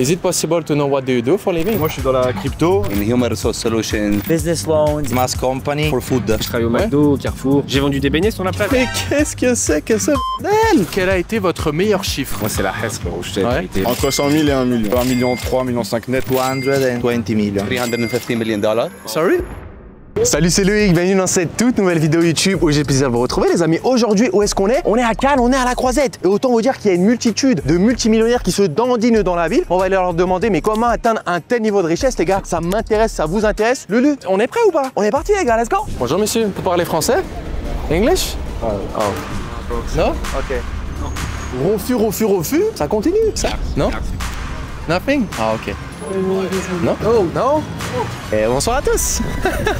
Is it possible to know what do you do for a living? Moi, je suis dans la crypto. In Human Resource Solutions, business loans. mass company for food. Je travaille au McDo, au Carrefour. J'ai vendu des beignets sur la plage. Mais qu'est-ce que c'est que ce bordel? Quel a été votre meilleur chiffre? Moi, c'est la Hesse, où je t'ai Ouais. été. Entre 100 000 et 1 million. 1 million 3, 1 million 5 net. 220 million. $350 million. Sorry? Salut, c'est Loïc, bienvenue dans cette toute nouvelle vidéo YouTube où j'ai le plaisir de vous retrouver les amis. Aujourd'hui, où est-ce qu'on est? On est à Cannes, on est à la Croisette. Et autant vous dire qu'il y a une multitude de multimillionnaires qui se dandinent dans la ville. On va aller leur demander mais comment atteindre un tel niveau de richesse les gars? Ça m'intéresse, ça vous intéresse? Lulu, on est prêt ou pas? On est parti les gars, let's go. Bonjour monsieur, vous parlez français? English? Oh. Non? Ok. Refus, ça continue ça? Non? Nothing? Ah ok. Non? Oh, non? Et bonsoir à tous.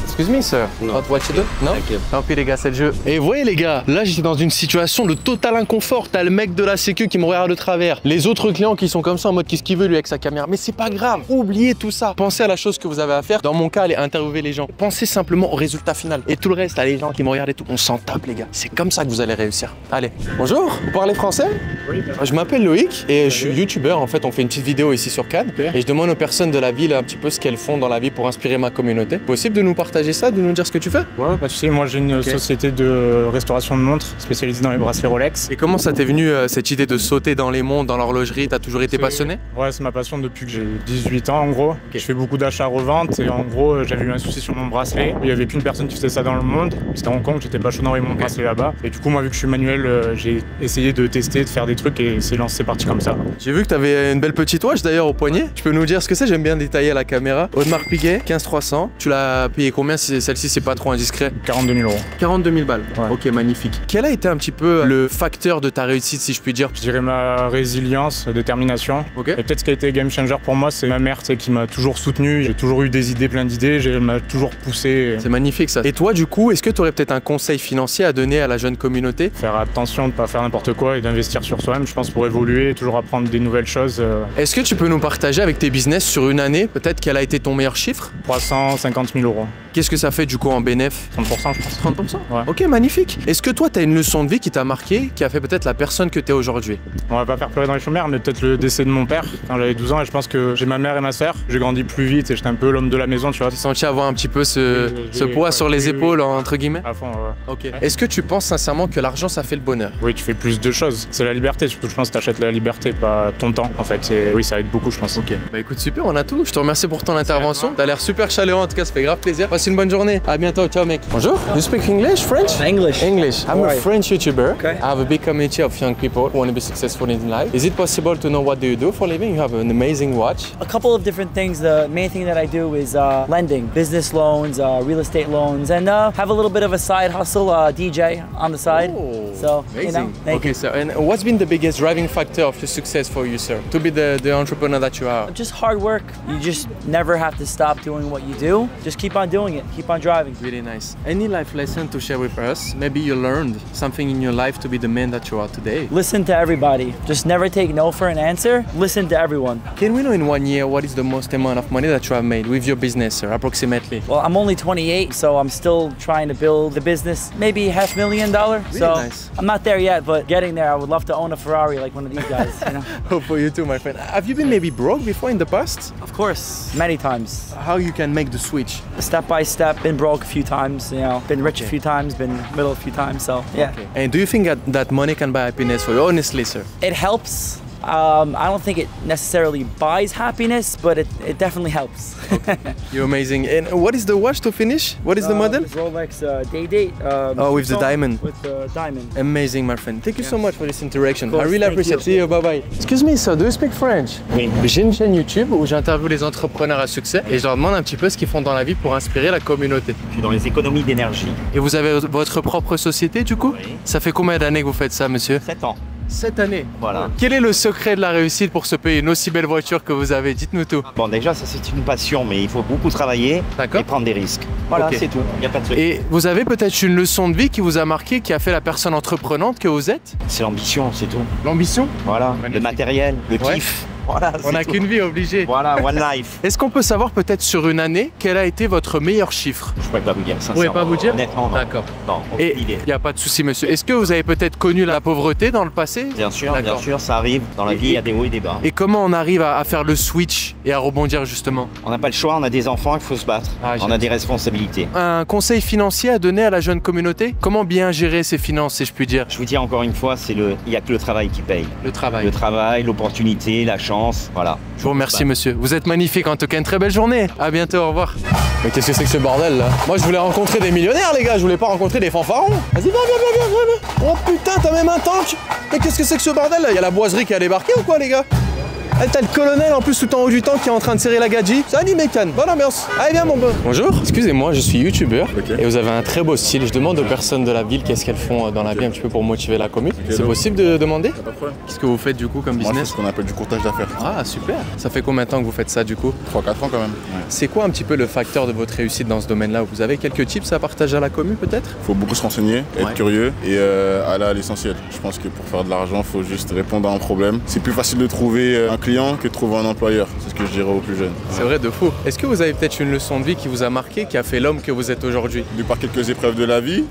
Excuse me, sir. Not what you do? Non? Tant pis les gars, c'est le jeu. Et vous voyez les gars, là j'étais dans une situation de total inconfort. T'as le mec de la sécu qui me regarde de travers. Les autres clients qui sont comme ça en mode qu'est-ce qu'il veut lui avec sa caméra. Mais c'est pas grave, oubliez tout ça. Pensez à la chose que vous avez à faire. Dans mon cas, aller interviewer les gens. Pensez simplement au résultat final. Et tout le reste, là, les gens qui me regardent et tout, on s'en tape les gars. C'est comme ça que vous allez réussir. Allez, bonjour, vous parlez français? Oui. Je m'appelle Loïc et je suis youtubeur. En fait, on fait une petite vidéo ici sur Cannes. Et je demande aux personnes de la ville un petit peu ce qu'elles font dans la vie pour inspirer ma communauté. Possible de nous partager ça, de nous dire ce que tu fais? Ouais, bah tu sais, moi j'ai une société de restauration de montres spécialisée dans les bracelets Rolex. Et comment ça t'est venu cette idée de sauter dans les montres, dans l'horlogerie? T'as toujours été passionné? Ouais, c'est ma passion depuis que j'ai 18 ans en gros. Je fais beaucoup d'achats-reventes et en gros j'avais eu un souci sur mon bracelet. Il y avait qu'une personne qui faisait ça dans le monde. C'était à Hong Kong, j'étais pas chaud d'envoyer mon bracelet là-bas. Et du coup, moi vu que je suis manuel, j'ai essayé de tester, de faire des trucs et c'est parti comme ça. J'ai vu que t'avais une belle petite watch d'ailleurs au poignet. Tu peux nous dire ce que c'est? J'aime bien détailler à la caméra. Audemars Piguet, 15300. Tu l'as payé combien si celle-ci c'est pas trop indiscret? 42 000 €. 42 000 balles. Ouais. Ok, magnifique. Quel a été un petit peu le facteur de ta réussite si je puis dire? Je dirais ma résilience, détermination. Ok. Et peut-être ce qui a été game changer pour moi, c'est ma mère qui m'a toujours soutenu. J'ai toujours eu des idées, plein d'idées. Elle m'a toujours poussé. C'est magnifique ça. Et toi du coup, est-ce que tu aurais peut-être un conseil financier à donner à la jeune communauté? Faire attention de ne pas faire n'importe quoi et d'investir sur soi-même, je pense, pour évoluer, toujours apprendre des nouvelles choses. Est-ce que tu peux nous partager avec tes business sur une année, peut-être quel a été ton meilleur chiffre? 350 000 €. Qu'est-ce que ça fait du coup en bénéf? 30% je pense. 30%? Ouais. Ok, magnifique. Est-ce que toi, tu as une leçon de vie qui t'a marqué, qui a fait peut-être la personne que tu es aujourd'hui? On va pas faire pleurer dans les chaumières, mais peut-être le décès de mon père quand j'avais 12 ans et je pense que j'ai ma mère et ma sœur. J'ai grandi plus vite et j'étais un peu l'homme de la maison, tu vois. Tu t'es senti avoir un petit peu ce poids sur les épaules, entre guillemets? À fond, ouais. Ok. Est-ce que tu penses sincèrement que l'argent, ça fait le bonheur? Oui, tu fais plus de choses. C'est la liberté, surtout je pense que t'achètes la liberté, pas ton temps en fait. Et oui, ça aide beaucoup, je pense. Ok. Bah écoute, super, on a tout. Je te remercie pour ton intervention. T'as l'air super chaleureux, en tout cas, ça fait grave plaisir. Passe une bonne journée. À bientôt, ciao mec. Bonjour. You speak English, French? English. English. I'm a French YouTuber. Okay. I have a big community of young people who want to be successful in life. Is it possible to know what do you do for a living? You have an amazing watch. A couple of different things. The main thing that I do is lending, business loans, real estate loans, and have a little bit of a side hustle, DJ on the side. Oh, so, amazing. you know, thank Okay, you. so and what's been the biggest driving factor of your success for you, sir? To be the entrepreneur that you are? Just hard work. You just never have to stop doing what you do. Just keep on doing it. Keep on driving. Really nice. Any life lesson to share with us? Maybe you learned something in your life to be the man that you are today. Listen to everybody. Just never take no for an answer. Listen to everyone. Can we know in 1 year what is the most amount of money that you have made with your business, sir, approximately? Well, I'm only 28, so I'm still trying to build the business. Maybe $500,000. Really so nice. I'm not there yet, but getting there. I would love to own a Ferrari like one of these guys. You know? Hope for you too, my friend. Have you been maybe broke before in the past? Of course, many times. How you can make the switch? Step by step, been broke a few times, you know, been rich a few times, been middle a few times, so yeah. Okay. And do you think that money can buy happiness for you? Honestly, sir. It helps. I don't think it necessarily buys happiness, but it definitely helps. You're amazing. And what is the watch to finish? What is the model? Rolex Day-Date. Oh, with the diamond. With the diamond. Amazing, my friend. Thank you so much for this interaction. Of course, I really thank appreciate it. you. See you, bye bye. Excuse me, sir, do you speak French? Oui. J'ai une chaîne YouTube où j'interviewe les entrepreneurs à succès et je leur demande un petit peu ce qu'ils font dans la vie pour inspirer la communauté. Je suis dans les économies d'énergie. Et vous avez votre propre société du coup? Oui. Ça fait combien d'années que vous faites ça, monsieur? 7 ans. 7 années. Voilà. Quel est le secret de la réussite pour se payer une aussi belle voiture que vous avez? Dites-nous tout. Bon, déjà, ça c'est une passion, mais il faut beaucoup travailler D'accord. et prendre des risques. Voilà, Ok. c'est tout. Il n'y a pas de secret. Et vous avez peut-être une leçon de vie qui vous a marqué, qui a fait la personne entreprenante que vous êtes? C'est l'ambition, c'est tout. L'ambition? Voilà, Magnifique. le matériel, le Ouais. kiff. Voilà, On n'a qu'une vie, obligé. Voilà, one life. Est-ce qu'on peut savoir peut-être sur une année, quel a été votre meilleur chiffre? Je pourrais pas vous dire, Vous sincèrement. pouvez pas vous dire? Honnêtement, non. D'accord. Non, Et aucune idée. il n'y a pas de souci, monsieur. Est-ce que vous avez peut-être connu la pauvreté dans le passé? Bien sûr, D'accord. ça arrive. Dans la vie, il y a des hauts et des bas. Et comment on arrive à faire le switch et à rebondir justement? On n'a pas le choix, on a des enfants, il faut se battre. Ah, On a des responsabilités. Un conseil financier à donner à la jeune communauté? Comment bien gérer ses finances, si je puis dire? Je vous dis encore une fois, il n'y a que le travail qui paye. Le travail. Le travail, l'opportunité, la chance, voilà. Je vous remercie, monsieur. Vous êtes magnifique, en tout cas, une très belle journée. À bientôt, au revoir. Mais qu'est-ce que c'est que ce bordel là? Moi, je voulais rencontrer des millionnaires, les gars. Je voulais pas rencontrer des fanfarons. Vas-y, viens. Oh putain, t'as même un tank. Mais qu'est-ce que c'est que ce bordel là? Il y a la boiserie qui a débarqué ou quoi, les gars? Eh, t'as le colonel en plus tout en haut du tank qui est en train de serrer la gadji. Salut Mécan, bonne ambiance. Allez viens mon bon. Bonjour, excusez-moi, je suis youtubeur et vous avez un très beau style. Je demande aux personnes de la ville qu'est-ce qu'elles font dans la vie un petit peu pour motiver la commune. C'est possible de demander? Pas de problème. Qu'est-ce que vous faites du coup comme Moi, c'est business? ce qu'on appelle du courtage d'affaires. Ah super. Ça fait combien de temps que vous faites ça du coup? 3-4 ans quand même. C'est quoi un petit peu le facteur de votre réussite dans ce domaine-là? Vous avez quelques tips à partager à la commune peut-être? Il faut beaucoup se renseigner, être curieux et aller à l'essentiel. Je pense que pour faire de l'argent, il faut juste répondre à un problème. C'est plus facile de trouver un client que de trouver un employeur. C'est ce que je dirais aux plus jeunes. C'est vrai de fou. Est-ce que vous avez peut-être une leçon de vie qui vous a marqué, qui a fait l'homme que vous êtes aujourd'hui? De par quelques épreuves de la vie,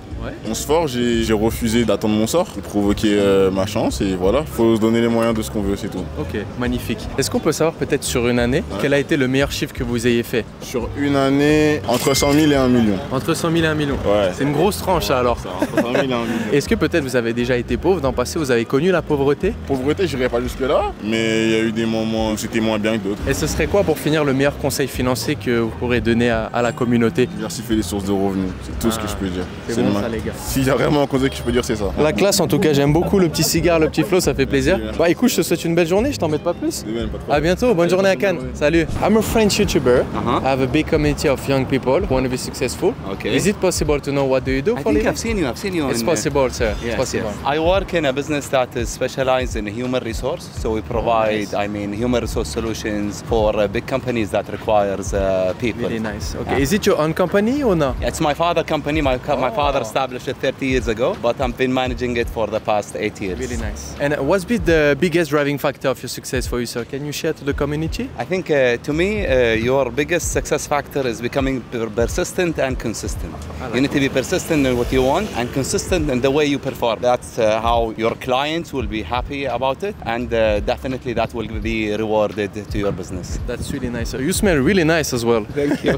on se forge et j'ai refusé d'attendre mon sort, de provoquer ma chance et voilà, il faut se donner les moyens de ce qu'on veut, c'est tout. Ok, magnifique. Est-ce qu'on peut savoir peut-être sur une année, quel a été le meilleur chiffre que vous ayez fait? Sur une année, entre 100 000 et 1 million. Entre 100 000 et 1 million. Ouais. C'est une grosse tranche ça, alors. Entre 100 000 et 1 million. Est-ce que peut-être vous avez déjà été pauvre dans le passé, vous avez connu la pauvreté? Pauvreté, je n'irai pas jusque-là, mais il y a eu des moments où c'était moins bien que d'autres. Et ce serait quoi pour finir le meilleur conseil financier que vous pourrez donner à la communauté? Diversifier les sources de revenus, c'est tout ce que je peux dire. C'est bon le ça les gars. S'il y a vraiment un conseil que je peux dire, c'est ça. La classe en tout cas, j'aime beaucoup le petit cigare, le petit flow, ça fait plaisir. Bah écoute, je te souhaite une belle journée, je t'embête pas plus. De même, pas de À problème. bientôt, bonne journée à Cannes. Salut. I'm a French YouTuber. I have a big community of young people who want to be successful. Okay. Is it possible to know what do you do I for think living? I've seen you. It's in, possible, sir. Yes, It's possible. yes. I work in a business that is specialized in human resource. So we provide, human resource solutions for big companies that requires people. Really nice. Okay. Is it your own company or no? It's my father's company. My father established it 30 years ago, but I've been managing it for the past 8 years. Really nice. And what's been the biggest driving factor of your success for you, sir? Can you share to the community? I think to me, your biggest success factor is becoming persistent and consistent. You need to be persistent in what you want and consistent in the way you perform. That's how your clients will be happy about it, and definitely that will be rewarded to your business. That's really nice, sir. You smell really nice as well. Thank you.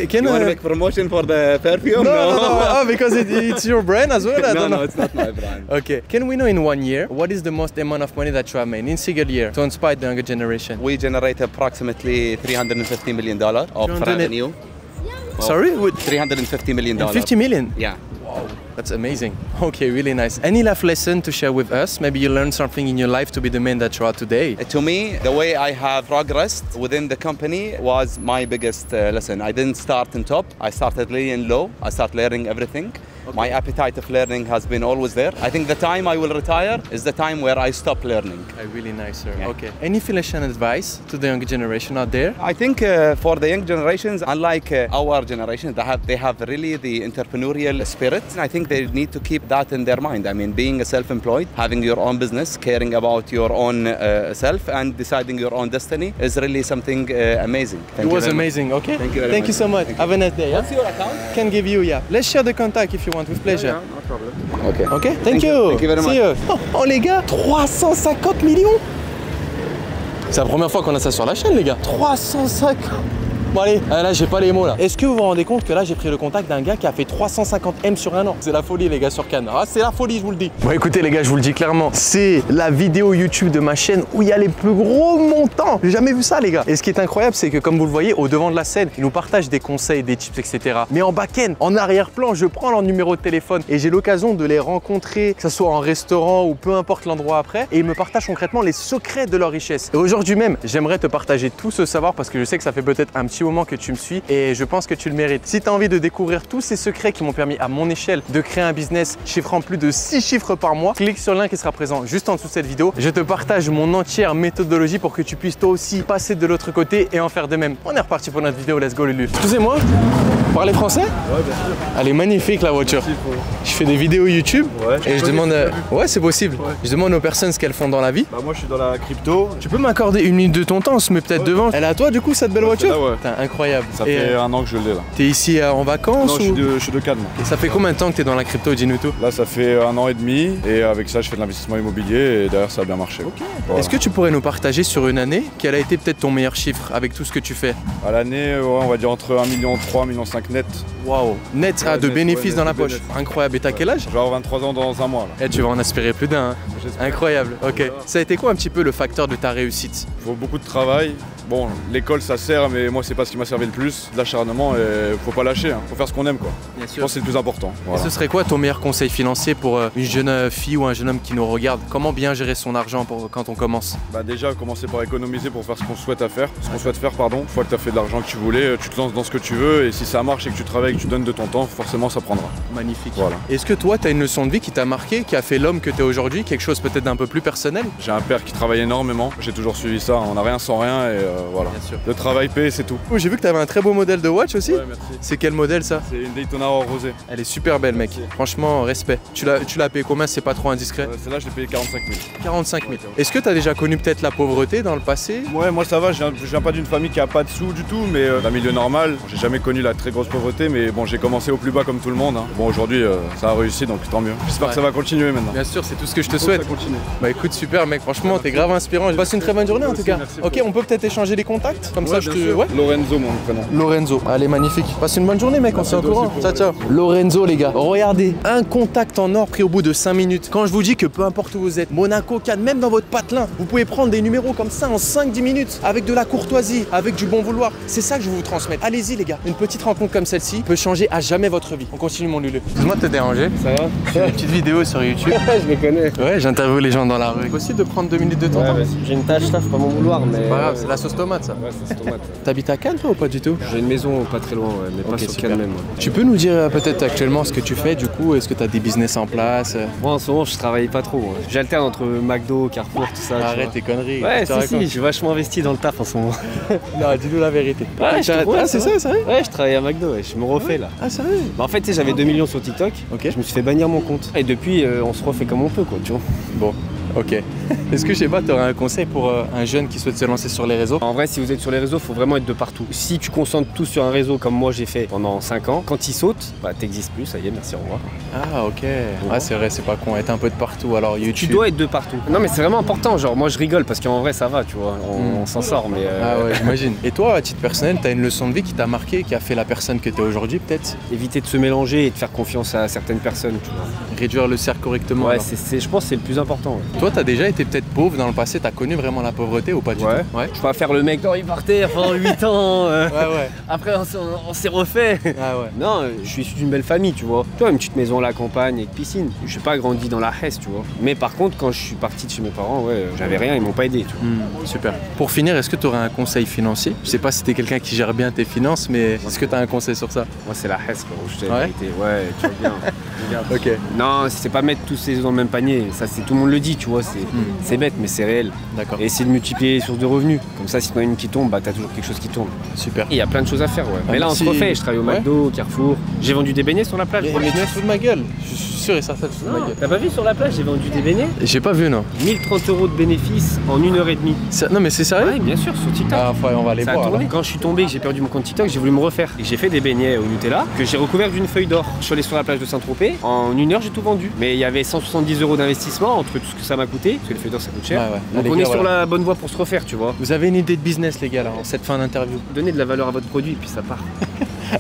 Can You want to make promotion for the perfume? No. Oh, because it's your brand as well? I don't know. it's not my brand. Okay. Can we know in 1 year, what is the most amount of money that you have made in single year to inspire the younger generation? We generate approximately $350 million of 300 revenue. Sorry? With $350 million. 50 million? Yeah. That's amazing. Okay, really nice. Any life lesson to share with us? Maybe you learned something in your life to be the man that you are today. To me, the way I have progressed within the company was my biggest lesson. I didn't start in top. I started really in low. I started learning everything. My appetite of learning has been always there. I think the time I will retire is the time where I stop learning. Really nice, sir. Yeah. Okay. Any financial advice to the younger generation out there? I think for the young generations, unlike our generation, they have really the entrepreneurial spirit. I think they need to keep that in their mind. I mean, being a self-employed, having your own business, caring about your own self, and deciding your own destiny is really something amazing. It was amazing. Okay. Thank you very Thank you so much. Have a nice day. Yeah? What's your account? Can give you, yeah. Let's share the contact if you want, with pleasure. No problem. Okay. Okay. Thank you. Thank you very See much. you. Oh les gars, 350 millions. C'est la première fois qu'on a ça sur la chaîne, les gars. 350. Bon allez, là j'ai pas les mots là. Est-ce que vous vous rendez compte que là j'ai pris le contact d'un gars qui a fait 350 M sur un an? C'est la folie les gars sur Cannes. Ah c'est la folie, je vous le dis. Bon écoutez les gars, je vous le dis clairement, c'est la vidéo YouTube de ma chaîne où il y a les plus gros montants. J'ai jamais vu ça les gars. Et ce qui est incroyable, c'est que comme vous le voyez, au devant de la scène, il nous partage des conseils, des tips, etc. Mais en back-end, en arrière-plan, je prends leur numéro de téléphone et j'ai l'occasion de les rencontrer, que ce soit en restaurant ou peu importe l'endroit après. Et ils me partagent concrètement les secrets de leur richesse. Et aujourd'hui même, j'aimerais te partager tout ce savoir parce que je sais que ça fait peut-être un petit moment que tu me suis et je pense que tu le mérites. Si tu as envie de découvrir tous ces secrets qui m'ont permis à mon échelle de créer un business chiffrant plus de 6 chiffres par mois, clique sur le lien qui sera présent juste en dessous de cette vidéo. Je te partage mon entière méthodologie pour que tu puisses toi aussi passer de l'autre côté et en faire de même. On est reparti pour notre vidéo, let's go Lulu. Excusez-moi, parlez français? Ouais, bien sûr. Elle est magnifique la voiture. Je fais des vidéos YouTube et je demande. Ouais, c'est possible. Ouais. Je demande aux personnes ce qu'elles font dans la vie. Bah, moi, je suis dans la crypto. Tu peux m'accorder une minute de ton temps, on se met peut-être devant. Elle est à toi, du coup, cette belle voiture? Là, ouais. Putain, incroyable. Ça fait un an que je l'ai là. T'es ici en vacances? Non, ou... je suis de Cannes. Et ça fait combien de temps que t'es dans la crypto, dis-nous tout? Là, ça fait 1 an et demi et avec ça, je fais de l'investissement immobilier et derrière, ça a bien marché. Okay. Voilà. Est-ce que tu pourrais nous partager sur une année quel a été peut-être ton meilleur chiffre avec tout ce que tu fais? À l'année, ouais, on va dire entre 1,3 million, 1,5 million net. Waouh, net, ouais, de bénéfices dans la poche. Net. Incroyable. Et t'as quel âge? Je vais avoir 23 ans dans un mois. Là. Et tu vas en aspirer plus d'un. Hein. Incroyable. Ok. Voilà. Ça a été quoi un petit peu le facteur de ta réussite? Il faut beaucoup de travail. Bon, l'école ça sert, mais moi c'est pas ce qui m'a servi le plus. L'acharnement, et faut pas lâcher. Hein. Faut faire ce qu'on aime, quoi. Bien sûr. Je pense que c'est le plus important. Voilà. Et ce serait quoi ton meilleur conseil financier pour une jeune fille ou un jeune homme qui nous regarde? Comment bien gérer son argent quand on commence? Bah déjà, commencer par économiser pour faire ce qu'on souhaite faire. Une fois que tu as fait de l'argent que tu voulais, tu te lances dans ce que tu veux et si ça marche et que tu travailles et que tu donnes de ton temps, forcément ça prendra. Magnifique. Voilà. Est-ce que toi, tu as une leçon de vie qui t'a marqué, qui a fait l'homme que tu es aujourd'hui, quelque chose peut-être d'un peu plus personnel? J'ai un père qui travaille énormément, j'ai toujours suivi ça, on n'a rien sans rien et voilà. Bien sûr. Le travail paye, c'est tout. Oh, j'ai vu que tu avais un très beau modèle de watch aussi. Ouais, merci. C'est quel modèle ça? C'est une Daytona rosée. Elle est super belle, mec. Merci. Franchement, respect. Tu l'as payé combien? C'est pas trop indiscret? Celle-là, je l'ai payé 45 000. 45 000. Est-ce que tu as déjà connu peut-être la pauvreté dans le passé? Ouais, moi ça va, je viens pas d'une famille qui a pas de sous du tout, mais d'un milieu normal. J'ai jamais connu la très grosse pauvreté, mais bon, j'ai commencé au plus bas comme tout le monde. Hein. Bon, aujourd'hui, ça a réussi, donc tant mieux. J'espère que ça va continuer maintenant. Bien sûr, c'est tout ce que je te souhaite. Bah écoute, super mec, franchement, t'es grave inspirant. Passe une très bonne journée en tout cas. Merci, ok, on peut peut-être échanger les contacts? Comme ça, je te... Ouais. Lorenzo, mon prénom. Lorenzo, allez, magnifique. Passe une bonne journée mec, on se tient au courant. Ciao, ciao. Lorenzo, les gars, regardez, un contact en or pris au bout de 5 minutes. Quand je vous dis que peu importe où vous êtes, Monaco, Cannes, même dans votre patelin, vous pouvez prendre des numéros comme ça en 5-10 minutes, avec de la courtoisie, avec du bon vouloir. C'est ça que je veux vous transmettre. Allez-y les gars, une petite rencontre comme celle-ci peut changer à jamais votre vie. On continue mon Lulu. Excuse-moi de te déranger. Ça va? Je fais une petite vidéo sur YouTube. Je les connais. Ouais, j'interviewe les gens dans la rue. C'est possible de prendre 2 minutes de ton temps? J'ai une tâche là, faut pas m'en vouloir, mais... C'est pas grave, c'est la sauce tomate ça. Ouais, sauce tomate. T'habites à Cannes toi ou pas du tout? J'ai une maison pas très loin, ouais, mais pas sur Cannes même. Ouais. Tu peux nous dire peut-être actuellement ce que tu fais du coup? Est-ce que tu as des business en place? Moi en ce moment je travaille pas trop. Ouais. J'alterne entre McDo, Carrefour, tout ça. Arrête tes conneries. Ouais, si, je suis vachement investi dans le taf en ce moment. Non, dis-nous la vérité. Ouais, c'est ça, c'est vrai? Ouais, je travaille à McDo, ouais, je me refais là. Ah, sérieux? Bah, en fait, tu sais, j'avais 2 millions sur TikTok. Ok. Je me suis fait bannir mon compte. Et depuis, on se refait comme on peut, quoi, tu vois. Bon. Ok. Est-ce que je sais pas, tu aurais un conseil pour un jeune qui souhaite se lancer sur les réseaux? En vrai, si vous êtes sur les réseaux, faut vraiment être de partout. Si tu concentres tout sur un réseau comme moi j'ai fait pendant 5 ans, quand il saute, bah t'existes plus, ça y est, merci, au revoir. Ah ok. Ah c'est vrai, c'est pas con, être un peu de partout. Alors YouTube. Tu dois être de partout. Non mais c'est vraiment important, genre moi je rigole parce qu'en vrai ça va, tu vois, on s'en sort mais... Ah ouais, j'imagine. Et toi, à titre personnel, t'as une leçon de vie qui t'a marqué, qui a fait la personne que t'es aujourd'hui peut-être? Éviter de se mélanger et de faire confiance à certaines personnes, tu vois. Réduire le cercle correctement. Ouais, je pense que c'est le plus important. Ouais. Toi, t'as déjà été peut-être pauvre dans le passé, t'as connu vraiment la pauvreté ou pas du tout? Ouais. Je peux pas faire le mec, il partait pendant 8 ans. Ouais. Après, on s'est refait. Ah ouais. Non, je suis issu d'une belle famille, tu vois. Tu vois, une petite maison à la campagne avec piscine. Je suis pas grandi dans la Hesse, tu vois. Mais par contre, quand je suis parti de chez mes parents, ouais, j'avais rien, ils m'ont pas aidé, tu vois. Super. Pour finir, est-ce que tu aurais un conseil financier? Je sais pas si t'es quelqu'un qui gère bien tes finances, mais est-ce que t'as un conseil sur ça? Moi, c'est la Hesse, quoi. Je t'ai vérité. Ouais, tu vois bien. Ok. Non, c'est pas mettre tous ses œufs dans le même panier. Ça, c'est tout le monde le dit, tu vois. C'est bête, mais c'est réel. D'accord. Et essayer de multiplier les sources de revenus. Comme ça, si t'en as une qui tombe, bah t'as toujours quelque chose qui tourne. Super. Et il y a plein de choses à faire, ouais. Mais là, on se refait. Je travaille au McDo, au Carrefour. J'ai vendu des beignets sur la plage. Mais tu te fous de ma gueule. Je suis sûr et certain que tu te fous de ma gueule. T'as pas vu sur la plage, j'ai vendu des beignets? J'ai pas vu, non. 1030 € de bénéfices en 1h30. Non, mais c'est sérieux? Oui, bien sûr, sur TikTok. Ah, on va aller voir. Quand je suis tombé, que j'ai perdu mon compte TikTok, j'ai voulu me refaire. Et j'ai fait des beignets au Nutella que j'ai recouvert d'une feuille d'or. Je suis allé sur la plage de Saint-Tropez. En 1 heure, j'ai tout vendu. Mais il y avait 170 € d'investissement entre tout ce que ça m'a coûté. Parce que les feuilles d'or, ça coûte cher. Ouais. Donc on est sur la bonne voie pour se refaire, tu vois. Vous avez une idée de business, les gars, là, en cette fin d'interview? Donnez de la valeur à votre produit, puis ça part.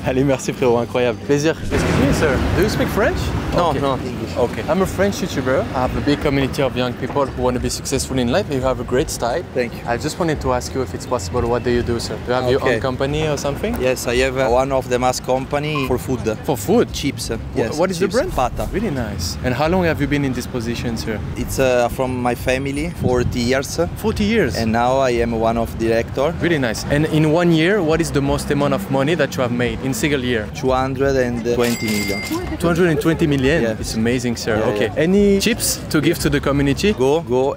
Allez, merci frérot, incroyable. Plaisir. Excuse me, sir. Do you speak French? No, no. Okay. I'm a French YouTuber. I have a big community of young people who want to be successful in life. You have a great style. Thank you. I just wanted to ask you if it's possible. What do you do, sir? Do you have your own company or something? Yes, I have one of the mass company for food. For food? Chips. Yes. What is the brand? Pata. Really nice. And how long have you been in this position, sir? It's from my family, 40 years. 40 years? And now I am one of director. Really nice. And in 1 year, what is the most amount of money that you have made in single year? 220 million. 220 million? Yeah. It's amazing. Amazing, sir. Okay. Any tips to give to the community? Go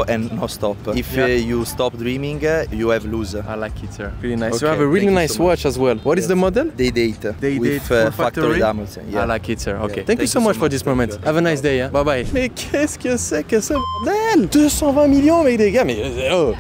and no stop. If you stop dreaming, you have lose. I like it, sir. Really nice. Okay, You have a really nice so watch as well. What is the model? Day-Date. Day-Date with Factory Diamonds. I like it, sir. Okay. Thank you so much for this moment. Have a nice day. Hein? Bye bye. Mais qu'est-ce que c'est que ce bordel? 220 millions, mec, les gars. Mais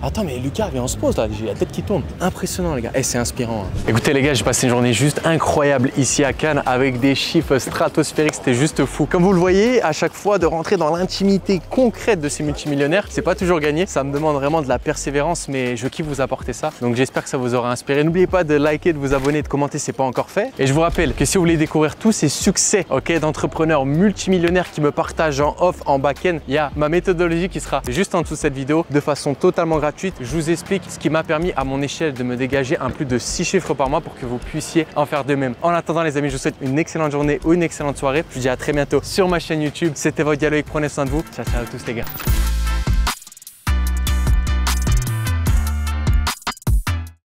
attends, mais Lucas, viens, on se pose là. J'ai la tête qui tourne. Impressionnant, les gars. Et c'est inspirant. Hein. Écoutez, les gars, j'ai passé une journée juste incroyable ici à Cannes avec des chiffres stratosphériques. C'était juste fou. Comme vous le voyez, à chaque fois de rentrer dans l'intimité concrète de ces multimillionnaires, c'est pas toujours gagné. Ça me demande vraiment de la persévérance, mais je kiffe vous apporter ça. Donc j'espère que ça vous aura inspiré. N'oubliez pas de liker, de vous abonner, de commenter si c'est pas encore fait. Et je vous rappelle que si vous voulez découvrir tous ces succès, d'entrepreneurs multimillionnaires qui me partagent en off, en back-end, il y a ma méthodologie qui sera juste en dessous de cette vidéo de façon totalement gratuite. Je vous explique ce qui m'a permis à mon échelle de me dégager un plus de 6 chiffres par mois pour que vous puissiez en faire de même. En attendant, les amis, je vous souhaite une excellente journée ou une excellente soirée. Je vous dis à très bientôt sur ma chaîne YouTube. C'était votre Dialoïc. Prenez soin de vous. Ciao, ciao à tous les gars.